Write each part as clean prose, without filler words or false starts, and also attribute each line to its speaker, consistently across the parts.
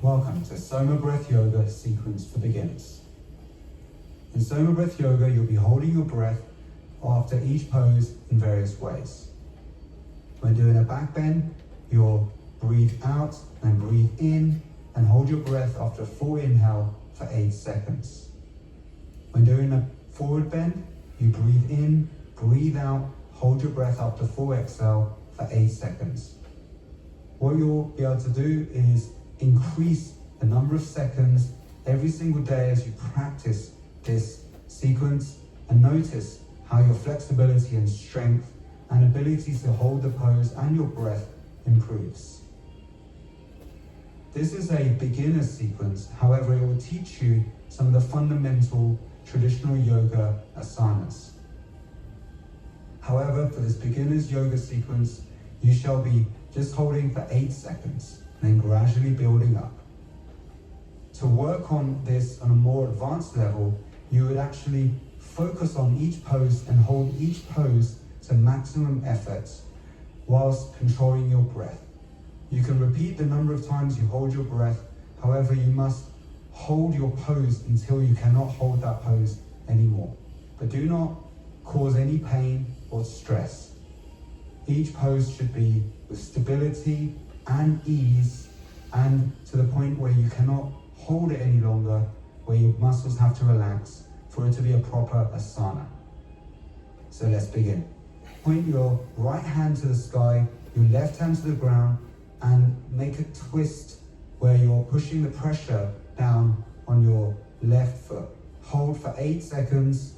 Speaker 1: Welcome to SOMA Breath Yoga sequence for beginners. In SOMA Breath Yoga, you'll be holding your breath after each pose in various ways. When doing a back bend, you'll breathe out and breathe in and hold your breath after a full inhale for 8 seconds. When doing a forward bend, you breathe in, breathe out, hold your breath after full exhale for 8 seconds. What you'll be able to do is increase the number of seconds every single day as you practice this sequence, and notice how your flexibility and strength and ability to hold the pose and your breath improves. This is a beginner sequence, however, it will teach you some of the fundamental traditional yoga asanas. However, for this beginner's yoga sequence, you shall be just holding for 8 seconds, and then gradually building up. To work on this on a more advanced level, you would actually focus on each pose and hold each pose to maximum effort whilst controlling your breath. You can repeat the number of times you hold your breath, however, you must hold your pose until you cannot hold that pose anymore. But do not cause any pain or stress. Each pose should be with stability and ease, and to the point where you cannot hold it any longer, where your muscles have to relax for it to be a proper asana. So let's begin. Point your right hand to the sky, your left hand to the ground, and make a twist where you're pushing the pressure down on your left foot. Hold for 8 seconds.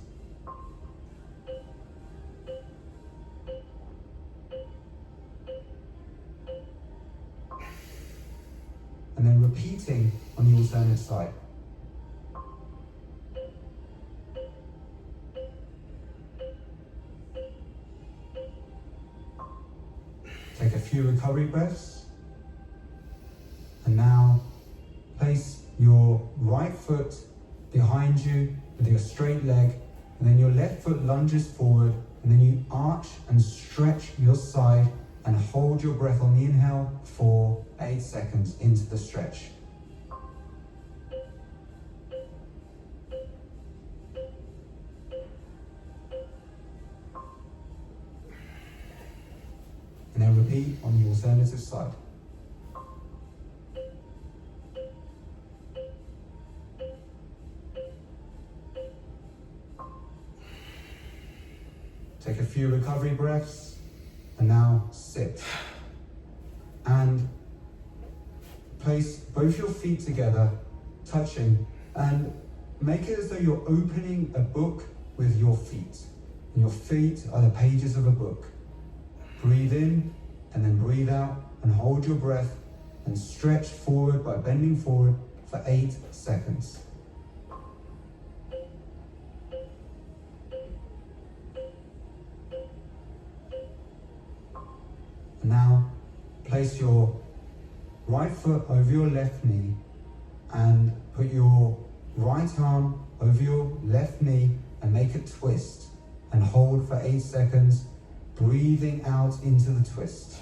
Speaker 1: And then repeating on the alternate side. Take a few recovery breaths. And now place your right foot behind you with your straight leg, and then your left foot lunges forward, and then you arch and stretch your side and hold your breath on the inhale for 8 seconds into the stretch. And then repeat on the alternative side. Take a few recovery breaths, and now sit. And place both your feet together, touching, and make it as though you're opening a book with your feet. And your feet are the pages of a book. Breathe in, and then breathe out, and hold your breath, and stretch forward by bending forward for 8 seconds. Now, place your right foot over your left knee and put your right arm over your left knee and make a twist and hold for 8 seconds, breathing out into the twist.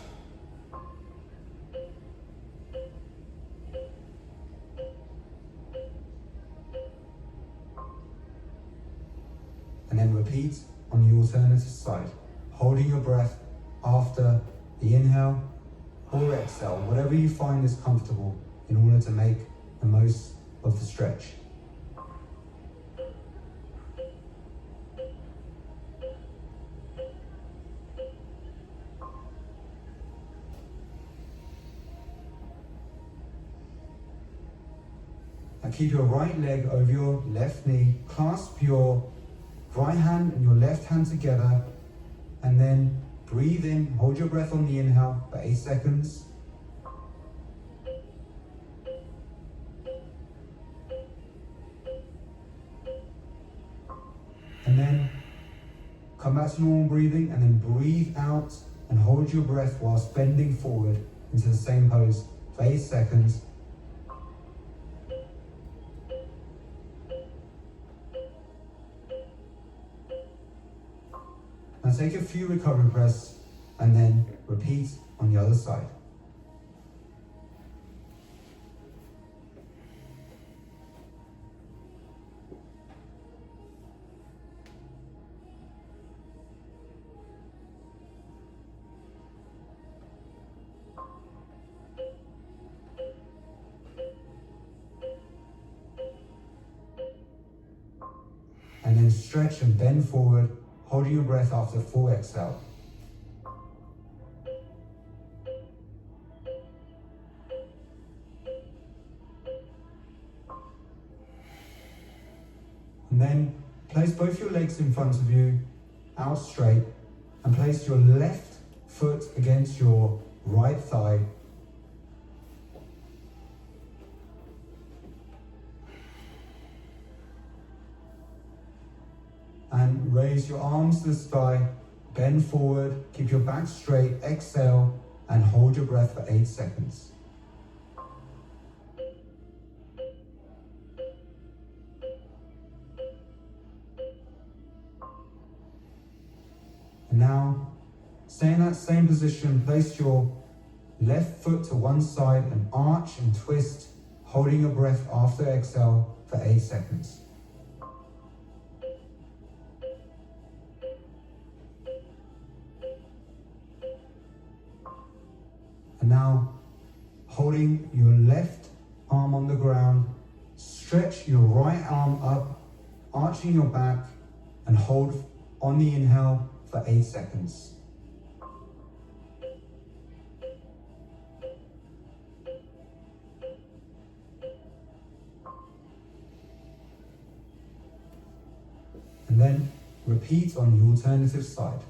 Speaker 1: And then repeat on the alternative side, holding your breath after the inhale or exhale, whatever you find is comfortable in order to make the most of the stretch. Now keep your right leg over your left knee, clasp your right hand and your left hand together, and then breathe in, hold your breath on the inhale for 8 seconds. And then come back to normal breathing, and then breathe out and hold your breath whilst bending forward into the same pose for 8 seconds. Now take a few recovery breaths and then repeat on the other side. then stretch and bend forward, holding your breath after full exhale. And then place both your legs in front of you, out straight, and place your left foot against your right thigh. And raise your arms to the sky, bend forward, keep your back straight, exhale, and hold your breath for 8 seconds. And now, stay in that same position, place your left foot to one side and arch and twist, holding your breath after exhale for 8 seconds. And now, holding your left arm on the ground, stretch your right arm up, arching your back, and hold on the inhale for 8 seconds. And then repeat on the alternative side.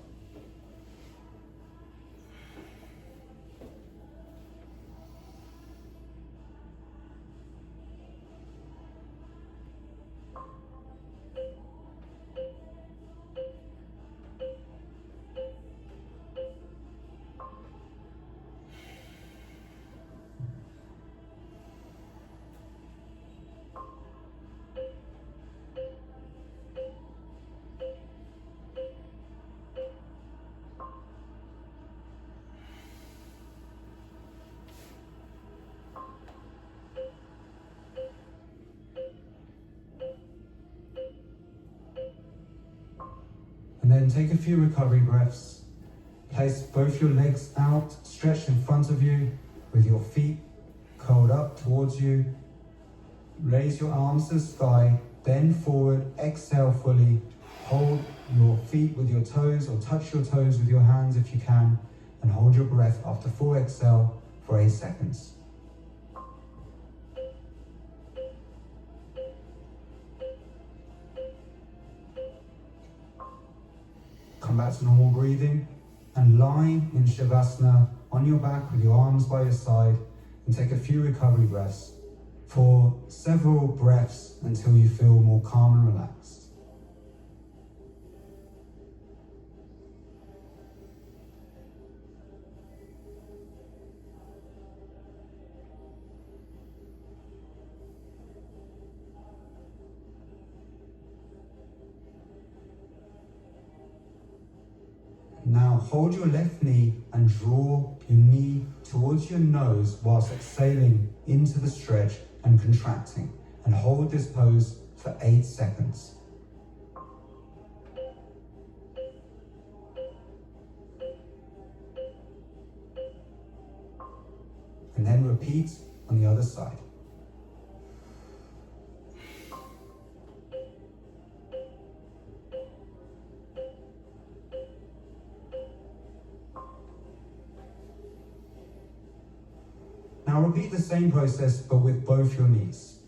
Speaker 1: And then take a few recovery breaths. Place both your legs out, stretched in front of you, with your feet curled up towards you. Raise your arms to the sky, bend forward, exhale fully. Hold your feet with your toes, or touch your toes with your hands if you can, and hold your breath after full exhale for 8 seconds. Come back to normal breathing and lie in Shavasana on your back with your arms by your side, and take a few recovery breaths for several breaths until you feel more calm and relaxed. Now hold your left knee and draw your knee towards your nose whilst exhaling into the stretch and contracting, and hold this pose for 8 seconds. And then repeat on the other side. Now repeat the same process, but with both your knees.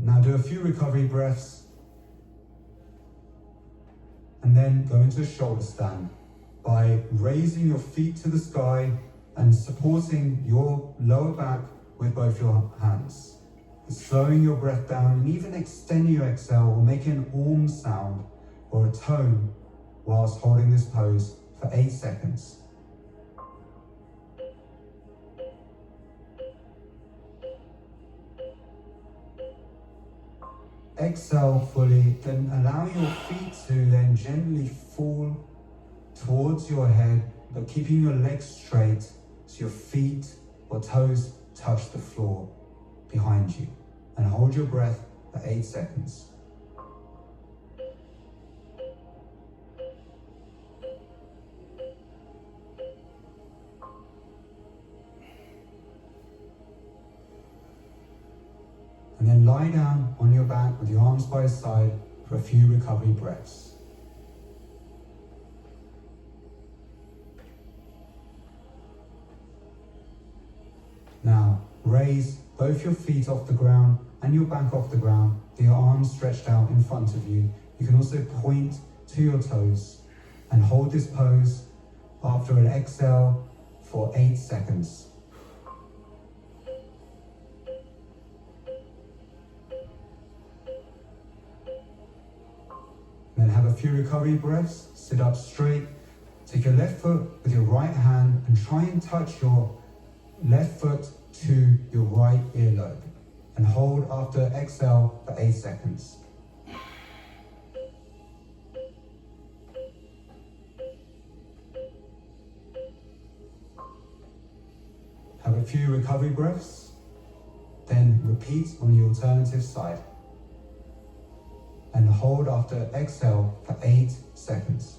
Speaker 1: Now do a few recovery breaths, and then go into a shoulder stand by raising your feet to the sky and supporting your lower back with both your hands. Slowing your breath down and even extending your exhale, or making an Om sound or a tone whilst holding this pose for 8 seconds. Exhale fully, then allow your feet to then gently fall towards your head, but keeping your legs straight so your feet or toes touch the floor behind you, and hold your breath for 8 seconds. And then lie down on your back with your arms by your side for a few recovery breaths. Now, raise both your feet off the ground and your back off the ground, with your arms stretched out in front of you. You can also point to your toes and hold this pose after an exhale for 8 seconds. Then have a few recovery breaths. Sit up straight. Take your left foot with your right hand and try and touch your left foot to your right earlobe. And hold after exhale for 8 seconds. Have a few recovery breaths. Then repeat on the alternative side. And hold after exhale for 8 seconds.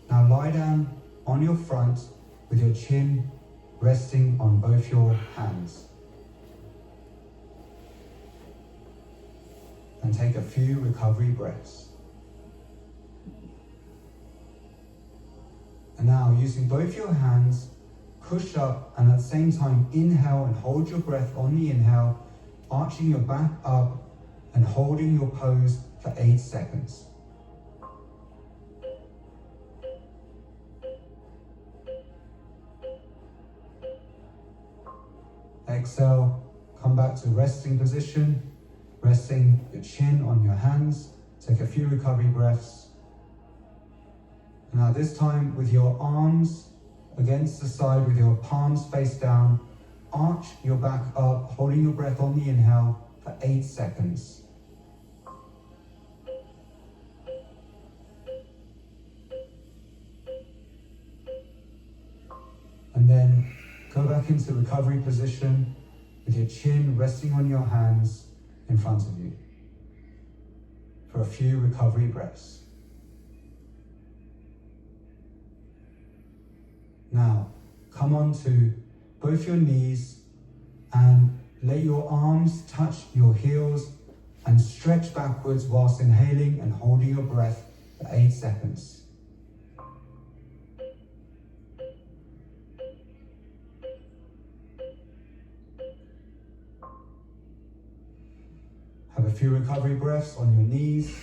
Speaker 1: Now lie down on your front with your chin resting on both your hands. And take a few recovery breaths. And now, using both your hands, push up and at the same time inhale and hold your breath on the inhale, arching your back up and holding your pose for 8 seconds. Exhale, come back to resting position, resting your chin on your hands. Take a few recovery breaths. Now this time with your arms against the side with your palms face down, arch your back up, holding your breath on the inhale for 8 seconds. And then go back into recovery position with your chin resting on your hands in front of you for a few recovery breaths. Now, come onto both your knees and let your arms touch your heels and stretch backwards whilst inhaling and holding your breath for 8 seconds. Have a few recovery breaths on your knees.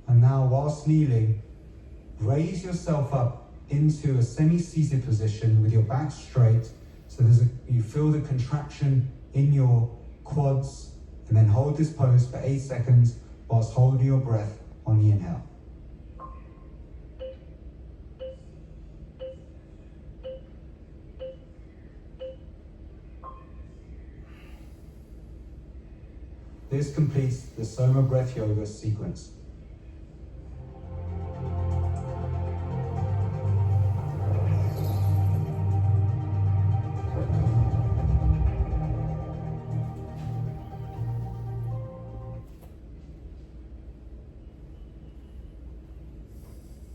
Speaker 1: And now, whilst kneeling, raise yourself up into a semi-seated position with your back straight, so you feel the contraction in your quads, and then hold this pose for 8 seconds whilst holding your breath on the inhale. This completes the SOMA Breath Yoga sequence.